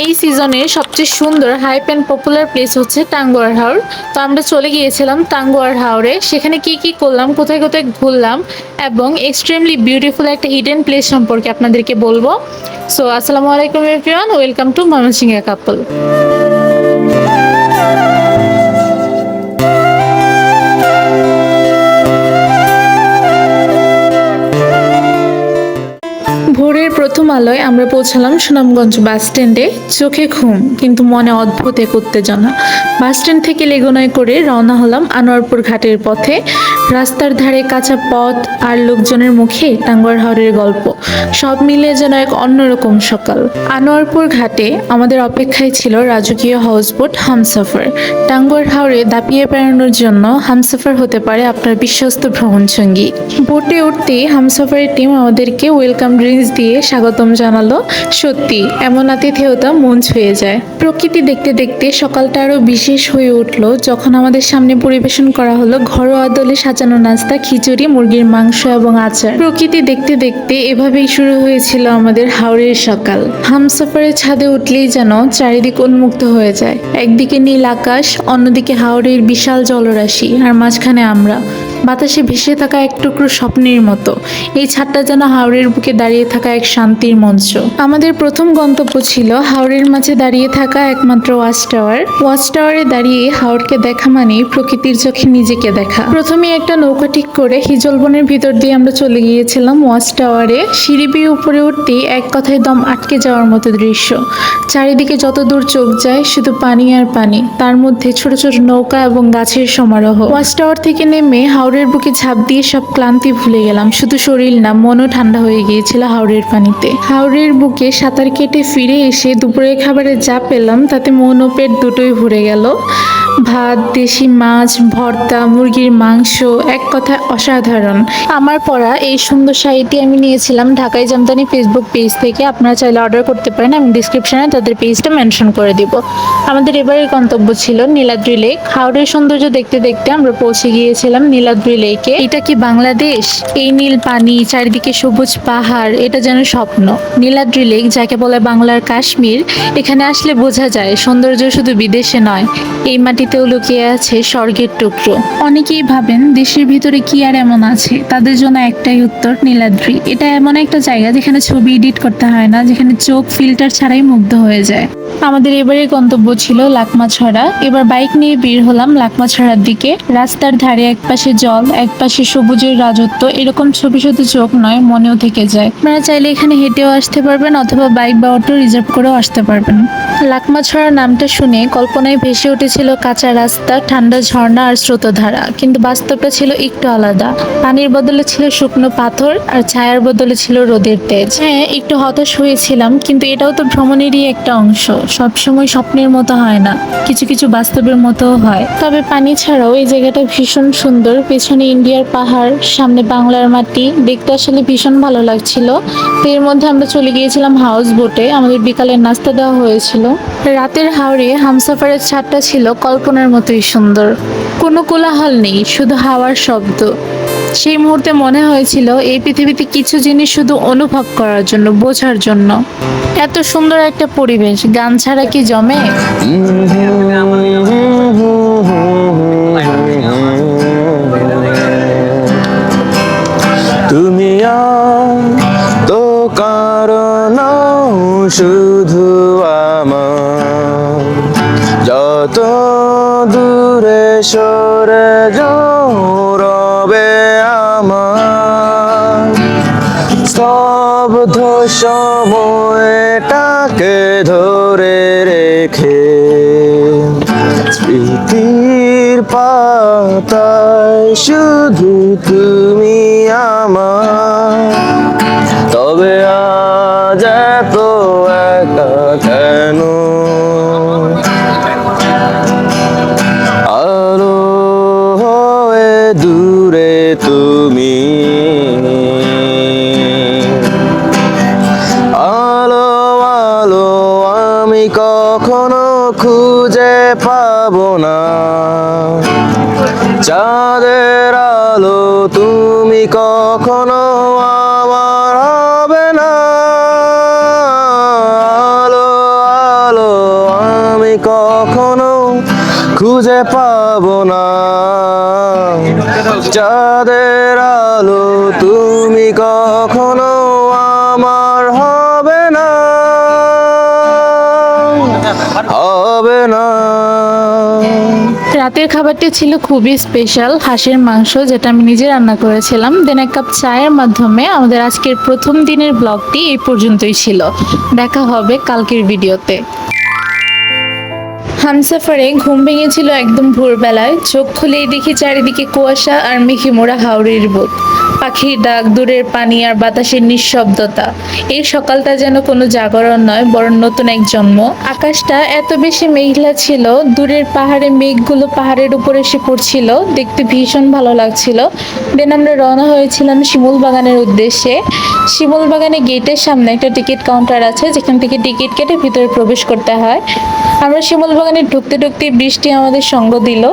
এই সিজনের সবচেয়ে সুন্দর হাইপ অ্যান্ড পপুলার প্লেস হচ্ছে টাঙ্গুয়ার হাওর। তো আমরা চলে গিয়েছিলাম টাঙ্গুয়ার হাওরে। সেখানে কি কি করলাম, কোথায় কোথায় ঘুরলাম এবং এক্সট্রিমলি বিউটিফুল একটা হিডেন প্লেস সম্পর্কে আপনাদেরকে বলবো। সো আসসালামু আলাইকুম এভরিওয়ান, ওয়েলকাম টু ময়মনসিংহ কাপল। ভোরের প্রথম আলোয় আমরা পৌঁছালাম সুনামগঞ্জ বাস স্ট্যান্ডে। চোখে ঘুম কিন্তু মনে অদ্ভুত এক উত্তেজনা। বাস স্ট্যান্ড থেকে লেগুনায় করে রওনা হলাম আনোয়ারপুর ঘাটের পথে। রাস্তার ধারে কাঁচা পথ আর লোকজনের মুখে টাঙ্গুয়ার হাওরের গল্প, সব মিলিয়ে যেন এক অন্যরকম সকাল। আনোয়ারপুর ঘাটে আমাদের অপেক্ষায় ছিল রাজকীয় হাউসবোট হামসফর। টাঙ্গুয়ার হাওরে দাপিয়ে বেড়ানোর জন্য হামসফর হতে পারে আপনার বিশ্বস্ত ভ্রমণ সঙ্গী। বোটে উঠতেই হামসফরের টিম আমাদেরকে ওয়েলকাম ড্রিঙ্কস দিয়ে স্বাগতম জানালো। সত্যি এমন আতিথেয়তা মন ছুঁয়ে যায়। প্রকৃতি দেখতে দেখতে সকালটা আরো বিশেষ হয়ে উঠল যখন আমাদের সামনে পরিবেশন করা হলো ঘরোয়া দলে সাজানো নাস্তা, খিচুড়ি, মুরগির মাংস এবং আচার। প্রকৃতি দেখতে দেখতে এভাবেই শুরু হয়েছিল আমাদের হাওরের সকাল। হামসফরের ছাদে উঠলেই যেন চারিদিক উন্মুক্ত হয়ে যায়। একদিকে নীল আকাশ, অন্যদিকে হাওরের বিশাল জলরাশি, আর মাঝখানে আমরা, বাতাসে ভেসে থাকা এক টুকরো স্বপ্নের মতো। এই ছাদটা যেন হাওরের বুকে দাঁড়িয়ে থাকা এক শান্তির মঞ্চ। আমাদের প্রথম গন্তব্য ছিল হাওরের মাঝে দাঁড়িয়ে থাকা একমাত্র ওয়াচ টাওয়ার। ওয়াচ টাওয়ারে দাঁড়িয়ে হাওরকে দেখা মানেই প্রকৃতির চোখে নিজেকে দেখা। প্রথমে একটা নৌকা ঠিক করে হিজলবনের ভিতর দিয়ে আমরা চলে গিয়েছিলাম ওয়াচ টাওয়ারে। সিঁড়ি বেয়ে উপরে উঠতেই এক কথায় দম আটকে যাওয়ার মতো দৃশ্য। চারিদিকে যত দূর চোখ যায় শুধু পানি আর পানি, তার মধ্যে ছোট ছোট নৌকা এবং গাছের সমারোহ। ওয়াচ টাওয়ার থেকে নেমে হাওরের বুকে ঝাঁপ দিয়ে সব ক্লান্তি ভুলে গেলাম। শুধু শরীর না, মনও ঠান্ডা হয়ে গিয়েছিল হাওরের পানিতে। হাওরের বুকে সাঁতার কেটে ফিরে এসে দুপুরের খাবারে যা পেলাম তাতে মন ও পেট দুটোই ভরে গেল। ভাত, দেশি মাছ, ভর্তা, মুরগির মাংস, এক কথায় অসাধারণ। আমার পরা এই সুন্দর শাড়িটি আমি নিয়েছিলাম ঢাকাই জামদানি ফেসবুক পেজ থেকে। আপনারা চাইলে অর্ডার করতে পারেন, আমি ডিসক্রিপশনে তাদের পেজটা মেনশন করে দিব। আমাদের এবারের গন্তব্য ছিল নীলাদ্রি লেক। হাওরের সৌন্দর্য দেখতে দেখতে আমরা পৌঁছে গিয়েছিলাম নীলাদ্রি লেকে। এটা কি বাংলাদেশ? এই নীল পানি, চারিদিকে সবুজ পাহাড়, এটা যেন স্বপ্ন। নীলাদ্রি লেক, যাকে বলে বাংলার কাশ্মীর, এখানে আসলে বোঝা যায় সৌন্দর্য শুধু বিদেশে নয়, এই মাটিতেও লুকিয়ে আছে স্বর্গের টুকরো। অনেকেই ভাবেন দেশের ভিতরে কি আর এমন আছে, তাদের জন্য একটাই উত্তর, নীলাদ্রি। এটা এমন একটা জায়গা যেখানে ছবি এডিট করতে হয় না, যেখানে চোখ ফিল্টার ছাড়াই মুগ্ধ হয়ে যায়। আমাদের এবারে গন্তব্য ছিল লাকমাছড়া। এবার বাইক নিয়ে বের হলাম লাকমাছড়ার দিকে। রাস্তার ধারে একপাশে জল, একপাশে সবুজের রাজত্ব, এরকম ছবি শুধু চোখ নয়, মনেও থেকে যায়। আপনারা চাইলে এখানে হেঁটেও আসতে পারবেন অথবা বাইক বা অটো রিজার্ভ করেও আসতে পারবেন। লাকমাছড়া নামটা শুনে কল্পনায় ভেসে উঠেছিল কাঁচা রাস্তা, ঠান্ডা ঝর্ণা আর স্রোতধারা, কিন্তু বাস্তবটা ছিল একটু আলাদা। পানির বদলে ছিল শুকনো পাথর আর ছায়ার বদলে ছিল রোদের তেজ। হ্যাঁ, একটু হতাশ হয়েছিলাম, কিন্তু এটাও তো ভ্রমণেরই একটা অংশ। সবসময় স্বপ্নের মতো হয় না, কিছু কিছু বাস্তবের মতোও হয়। তবে পানি ছাড়াও এই জায়গাটা ভীষণ সুন্দর। পেছনে ইন্ডিয়ার পাহাড়, সামনে বাংলার মাটি, দেখতে আসলে ভীষণ ভালো লাগছিল। তো এর মধ্যে আমরা চলে গিয়েছিলাম হাউস বোটে। আমাদের বিকালের নাস্তা দেওয়া হয়েছিল। রাতের হাওরে হামসফরের ছাদটা ছিল কল্পনার মতোই সুন্দর। কোনো কোলাহল নেই, শুধু হাওয়ার শব্দ। সেই মুহূর্তে মনে হয়েছিল এই পৃথিবীতে কিছু জিনিস শুধু অনুভব করার জন্য, বোঝার জন্য। এত সুন্দর একটা পরিবেশ, গান ছাড়া কি জমে? তুমি তো কারণ শুধু আমার, যত দূরে সরে রবে আমার স্তব্ধ সময়টাকে ধরে রেখে স্মৃতির পাতায় শুধু তুমি আমার। তবে আজ এত একা কেন? আলো হয়ে দূরে তুমি, আলো আলো আমি কখনো খুঁজে পাবো না। চাঁদের আলো তুমি কখনো আমার হবে না। আলো খুঁজে পাবো না। চাঁদের আলো তুমি কখনো আমার হবে না, হবে না। রাতের খাবারটি ছিল খুবই স্পেশাল, হাঁসের মাংস, যেটা আমি নিজে রান্না করেছিলাম। দেন এক কাপ চায়ের মাধ্যমে আমাদের আজকের প্রথম দিনের ব্লগটি এই পর্যন্তই ছিল। দেখা হবে কালকের ভিডিওতে। হামসাফারে ঘুম ভেঙেছিল একদম ভোরবেলায়। চোখ খুলেই দেখি চারিদিকে কুয়াশা আর মেঘে মোড়া হাওরের বুক, পাখির ডাক, দূরের পানি আর বাতাসের নিঃশব্দতা। এই সকালটা যেন কোনো জাগরণ নয়, বরং নতুন এক জন্ম। আকাশটা এত বেশি মেঘলা ছিল, দূরের পাহাড়ে মেঘগুলো পাহাড়ের উপর এসে পড়ছিল, দেখতে ভীষণ ভালো লাগছিল। দেন আমরা রওনা হয়েছিলাম শিমুল বাগানের উদ্দেশ্যে। শিমুল বাগানে গেটের সামনে একটা টিকিট কাউন্টার আছে, যেখান থেকে টিকিট কেটে ভিতরে প্রবেশ করতে হয়। আমরা শিমুল বাগানে ঢুকতে ঢুকতে বৃষ্টি আমাদের সঙ্গ দিল।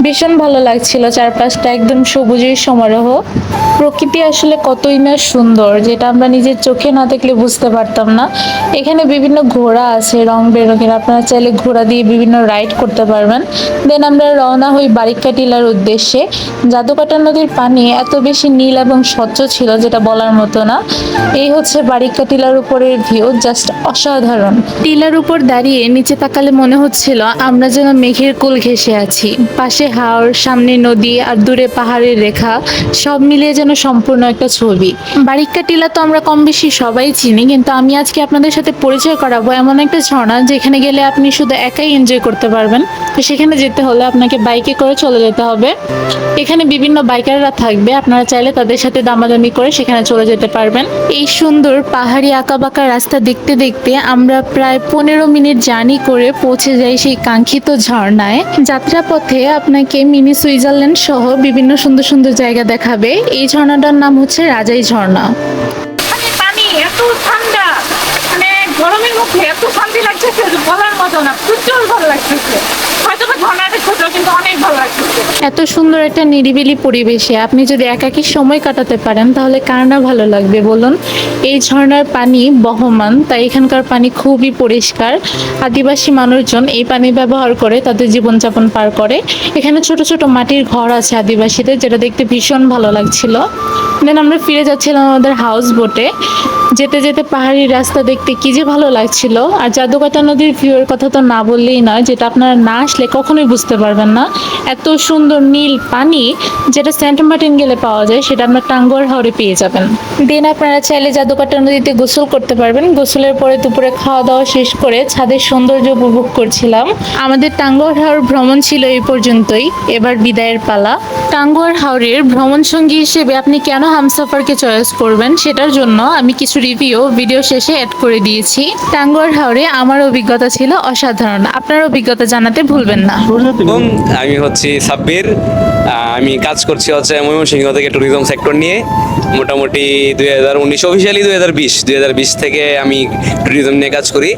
ভীষণ ভালো লাগছিল, চারপাশটা একদম সবুজের সমারোহ। প্রকৃতি আসলে কতই না সুন্দর, যেটা আমরা নিজের চোখে না দেখলে বুঝতে পারতাম না। এখানে বিভিন্ন ঘোড়া আছে রং বেরঙের, আপনারা চাইলে ঘোড়া দিয়ে বিভিন্ন রাইড করতে পারবেন। দেন আমরা রওনা হই বারিক্কা টিলার উদ্দেশ্যে। জাদুকাটা নদীর পানি এত বেশি নীল এবং স্বচ্ছ ছিল, যেটা বলার মতো না। এই হচ্ছে বারিক্কা টিলার উপরের ভিউ, জাস্ট অসাধারণ। টিলার উপর দাঁড়িয়ে নিচে তাকালে মনে হচ্ছিল আমরা যেন মেঘের কোল ঘেঁষে আছি। পাশে হাওর, সামনে নদী আর দূরে পাহাড়ের রেখা, সব মিলিয়ে যেন সম্পূর্ণ একটা ছবি। বারিক্কা টিলা তো আমরা কম বেশি সবাই চিনি, কিন্তু আমি আজকে আপনাদের সাথে পরিচয় করাবো এমন একটা ঝর্ণা, যেখানে গেলে আপনি শুধু একাই এনজয় করতে পারবেন। তো সেখানে যেতে হলে আপনাকে বাইকে করে চলে যেতে হবে। এখানে বিভিন্ন বাইকাররা থাকবে, আপনারা চাইলে তাদের সাথে দামাদামি করে সেখানে চলে যেতে পারবেন। এই সুন্দর পাহাড়ি আঁকাবাঁকা রাস্তা দেখতে দেখতে আমরা প্রায় 15 মিনিট জার্নি করে পৌঁছে যাই সেই কাঙ্ক্ষিত ঝর্ণায়। যাত্রাপথে আপনাকে মিনি সুইজারল্যান্ড সহ বিভিন্ন সুন্দর সুন্দর জায়গা দেখাবে। এই ঝর্ণাটার নাম হচ্ছে রাজাই ঝর্ণা। পানি এত ঠান্ডা, মানে গরমের মধ্যে এত শান্তি লাগতেছে যে বলার মতো না, প্রচুর ভালো লাগতেছে। হয়তো বা ঝর্ণাটা ছোট, কিন্তু অনেক ভালো লাগতেছে। এত সুন্দর একটা নিরিবিলি পরিবেশে আপনি যদি একাকী সময় কাটাতে পারেন, তাহলে কার না ভালো লাগবে বলুন। এই ঝর্ণার পানি বহমান, তাই এখানকার পানি খুবই পরিষ্কার। আদিবাসী মানুষজন এই পানি ব্যবহার করে তাদের জীবনযাপন পার করে। এখানে ছোট ছোট মাটির ঘর আছে আদিবাসীদের, যেটা দেখতে ভীষণ ভালো লাগছিল। দেন আমরা ফিরে যাচ্ছিলাম আমাদের হাউস বোটে। যেতে যেতে পাহাড়ি রাস্তা দেখতে কি যে ভালো লাগছিল। আর জাদুকাটা নদীর ভিউয়ের কথা তো না বললেই নয়, যেটা আপনারা না আসলে কখনোই বুঝতে পারবেন না। এত সুন্দর নীল পানি, যেটা সেন্ট মার্টিন গেলে পাওয়া যায়, সেটা আপনার টাঙ্গুয়ার হাওরে পেয়ে যাবেন। দেন আপনারা চাইলে জাদুকাটা নদীতে গোসল করতে পারবেন। গোসলের পরে দুপুরে খাওয়া দাওয়া শেষ করে ছাদের সৌন্দর্য উপভোগ করছিলাম। আমাদের টাঙ্গুয়ার হাওর ভ্রমণ ছিল এই পর্যন্তই, এবার বিদায়ের পালা। টাঙ্গুয়ার হাওরের ভ্রমণ সঙ্গী হিসেবে আপনি কেন হামসাফারকে চয়েস করবেন, সেটার জন্য আমি কিছু রিভিউ ভিডিও শেষে অ্যাড করে দিয়েছি। টাঙ্গুয়ার হাওরে আমার অভিজ্ঞতা ছিল অসাধারণ, আপনার অভিজ্ঞতা জানাতে ভুলবেন না। আমি হচ্ছি সাব্বির। আমি কাজ করছি হচ্ছে ময়মনসিংহ থেকে ট্যুরিজম সেক্টর নিয়ে। মোটামুটি 2019 অফিসিয়ালি 2020 থেকে আমি ট্যুরিজম নিয়ে কাজ করি।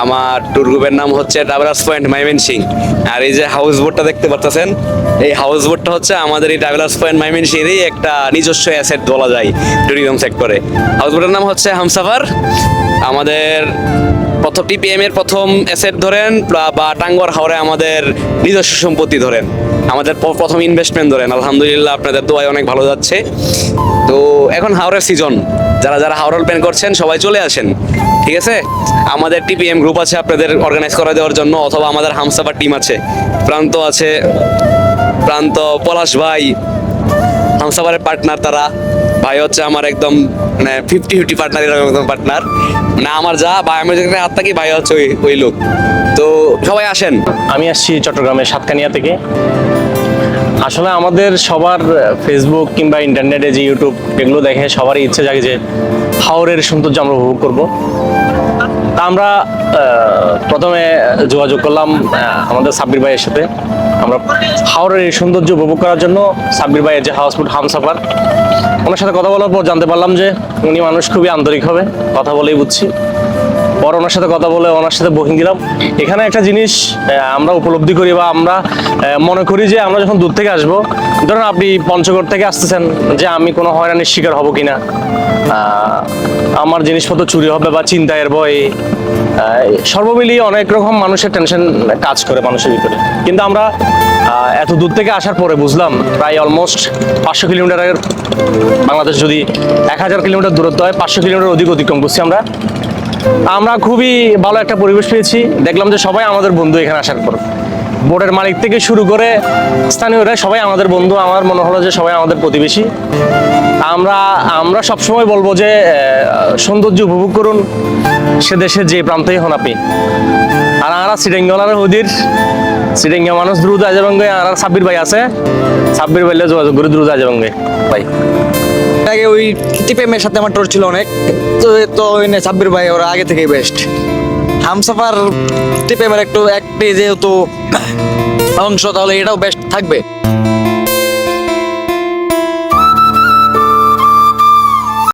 আমার ট্যুর গ্রুপের নাম হচ্ছে ট্রাভেলার্স পয়েন্ট ময়মনসিংহ। আর এই যে হাউস বোটটা দেখতে পাচ্ছেন, এই হাউস বোটটা হচ্ছে আমাদের এই ট্রাভেলার্স পয়েন্ট ময়মনসিংহেরই একটা নিজস্ব অ্যাসেট বলা যায় ট্যুরিজম সেক্টরে। হাউস বোটের নাম হচ্ছে হামসাফার। আমাদের প্রথম টিপিএম এর প্রথম অ্যাসেট ধরেন বা টাঙ্গুয়ার হাওরে আমাদের নিজস্ব সম্পত্তি ধরেন, আমাদের প্রথম ইনভেস্টমেন্ট ধরেন। আলহামদুলিল্লাহ আপনাদের দোয়ায় অনেক ভালো যাচ্ছে। তো এখন হাওরের সিজন, যারা যারা হাওড়ার প্ল্যান করছেন সবাই চলে আসেন, ঠিক আছে? আমাদের টিপিএম গ্রুপ আছে আপনাদের অর্গানাইজ করে দেওয়ার জন্য, অথবা আমাদের হামসাফার টিম আছে, প্রান্ত আছে, প্রান্ত, পলাশ ভাই হামসাফারের পার্টনার। তারা ভাই হচ্ছে আমার একদম মানে 50-50 পার্টনার, এরকম পার্টনার না আমার যা ভাই, আমি যেখানে হাত থাকি ভাই হচ্ছে ওই লোক। তো সবাই আসেন। আমি আসছি চট্টগ্রামের সাতকানিয়া থেকে। আসলে আমাদের সবার ফেসবুক কিংবা ইন্টারনেটে যে ইউটিউব এগুলো দেখে সবারই ইচ্ছে জাগে যে হাওরের সৌন্দর্য আমরা উপভোগ করবো। তা আমরা প্রথমে যোগাযোগ করলাম আমাদের সাব্বির ভাইয়ের সাথে। আমরা হাওরের এই সৌন্দর্য উপভোগ করার জন্য সাব্বির ভাইয়ের যে হাউসবোট হামসাফার, ওনার সাথে কথা বলার পর জানতে পারলাম যে উনি মানুষ খুবই আন্তরিক হবে, কথা বলেই বুঝছি। পরে ওনার সাথে কথা বলে ওনার সাথে বুকিং দিলাম। এখানে একটা জিনিস আমরা উপলব্ধি করি বা আমরা মনে করি যে আমরা যখন দূর থেকে আসবো, ধরুন আপনি পঞ্চগড় থেকে আসতেছেন, যে আমি কোনো হয়রানির শিকার হব কিনা, আমার জিনিসপত্র চুরি হবে বা চিন্তায়ের ভয়, সর্বমিলিয়ে অনেক রকম মানুষের টেনশন কাজ করে মানুষের ভিতরে। কিন্তু আমরা এত দূর থেকে আসার পরে বুঝলাম, প্রায় অলমোস্ট 500 কিলোমিটারের, বাংলাদেশ যদি 1000 কিলোমিটার দূরত্ব হয়, 500 কিলোমিটার অধিক অতিক্রম করছি আমরা খুবই ভালো একটা পরিবেশ পেয়েছি। দেখলাম যে সবাই আমাদের বন্ধু এখানে আসার পর, বোর্ডের মালিক থেকে শুরু করে স্থানীয়রা সবাই আমাদের বন্ধু। আমার মনে হলো যে সবাই আমাদের প্রতিবেশী। আমরা সবসময় বলবো যে সৌন্দর্য উপভোগ করুন, সে দেশের যে প্রান্তেই হন আপনি। আর আমরা সিটেঙ্গলার হুদির সিটেঙ্গা মানুষ দ্রুত আজেবঙ্গে, আর সাব্বির ভাই আছে, সাব্বির ভাইলে যোগাযোগ করে দ্রুত আজেবঙ্গে ভাই। আগে ওই টিপেমের সাথে আমার টোর ছিল অনেক, তো সাব্বির ভাই ওরা আগে থেকেই বেস্ট। হামসাফার টিপেমের একটি যেহেতু অংশ, তাহলে এটাও বেস্ট থাকবে।